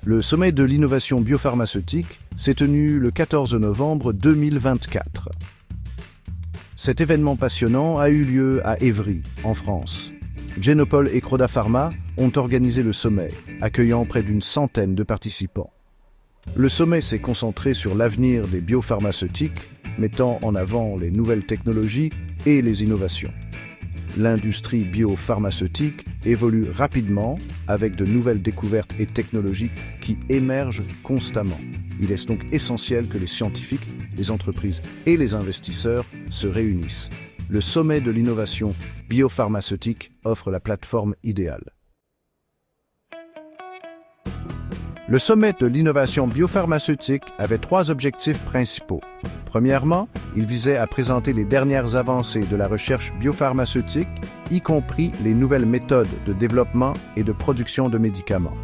Le sommet de l'innovation biopharmaceutique s'est tenu le 14 novembre 2024. Cet événement passionnant a eu lieu à Évry, en France. Genopole et Croda Pharma ont organisé le sommet, accueillant près d'une centaine de participants. Le sommet s'est concentré sur l'avenir des biopharmaceutiques, mettant en avant les nouvelles technologies et les innovations. L'industrie biopharmaceutique évolue rapidement avec de nouvelles découvertes et technologies qui émergent constamment. Il est donc essentiel que les scientifiques, les entreprises et les investisseurs se réunissent. Le sommet de l'innovation biopharmaceutique offre la plateforme idéale. Le sommet de l'innovation biopharmaceutique avait 3 objectifs principaux. Premièrement, il visait à présenter les dernières avancées de la recherche biopharmaceutique, y compris les nouvelles méthodes de développement et de production de médicaments.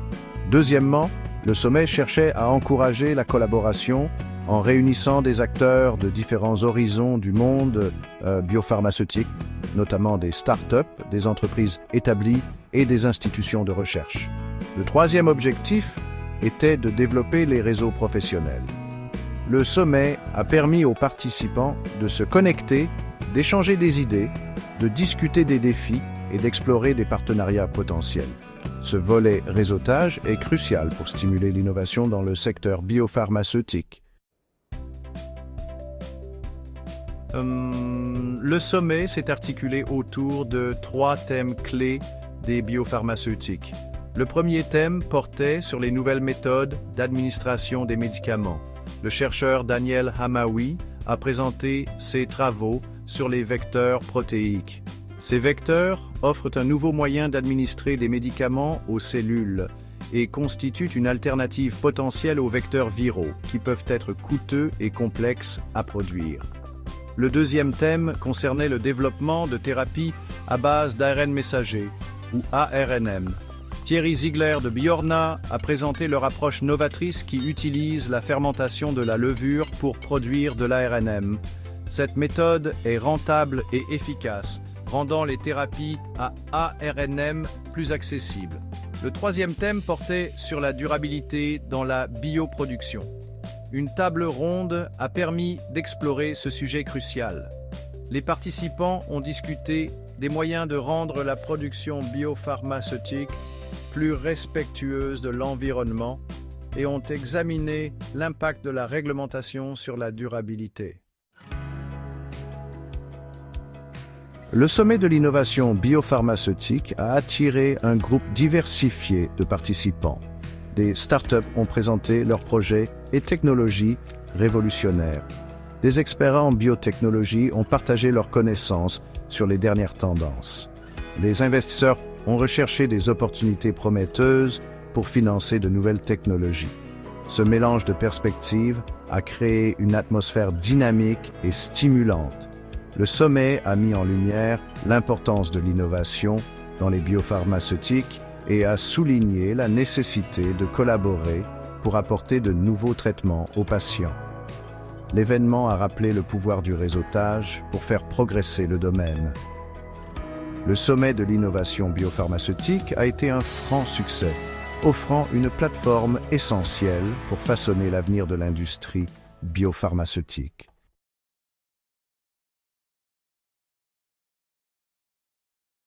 Deuxièmement, le sommet cherchait à encourager la collaboration en réunissant des acteurs de différents horizons du monde biopharmaceutique, notamment des start-up, des entreprises établies et des institutions de recherche. Le troisième objectif était de développer les réseaux professionnels. Le sommet a permis aux participants de se connecter, d'échanger des idées, de discuter des défis et d'explorer des partenariats potentiels. Ce volet réseautage est crucial pour stimuler l'innovation dans le secteur biopharmaceutique. Le sommet s'est articulé autour de 3 thèmes clés des biopharmaceutiques. Le premier thème portait sur les nouvelles méthodes d'administration des médicaments. Le chercheur Daniel Hamaoui a présenté ses travaux sur les vecteurs protéiques. Ces vecteurs offrent un nouveau moyen d'administrer des médicaments aux cellules et constituent une alternative potentielle aux vecteurs viraux qui peuvent être coûteux et complexes à produire. Le deuxième thème concernait le développement de thérapies à base d'ARN messager ou ARNM. Thierry Ziegler de Bjorna a présenté leur approche novatrice qui utilise la fermentation de la levure pour produire de l'ARNM. Cette méthode est rentable et efficace, rendant les thérapies à ARNM plus accessibles. Le troisième thème portait sur la durabilité dans la bioproduction. Une table ronde a permis d'explorer ce sujet crucial. Les participants ont discuté des moyens de rendre la production biopharmaceutique plus respectueuse de l'environnement et ont examiné l'impact de la réglementation sur la durabilité. Le sommet de l'innovation biopharmaceutique a attiré un groupe diversifié de participants. Des startups ont présenté leurs projets et technologies révolutionnaires. Des experts en biotechnologie ont partagé leurs connaissances sur les dernières tendances. Les investisseurs ont recherché des opportunités prometteuses pour financer de nouvelles technologies. Ce mélange de perspectives a créé une atmosphère dynamique et stimulante. Le sommet a mis en lumière l'importance de l'innovation dans les biopharmaceutiques et a souligné la nécessité de collaborer pour apporter de nouveaux traitements aux patients. L'événement a rappelé le pouvoir du réseautage pour faire progresser le domaine. Le sommet de l'innovation biopharmaceutique a été un franc succès, offrant une plateforme essentielle pour façonner l'avenir de l'industrie biopharmaceutique.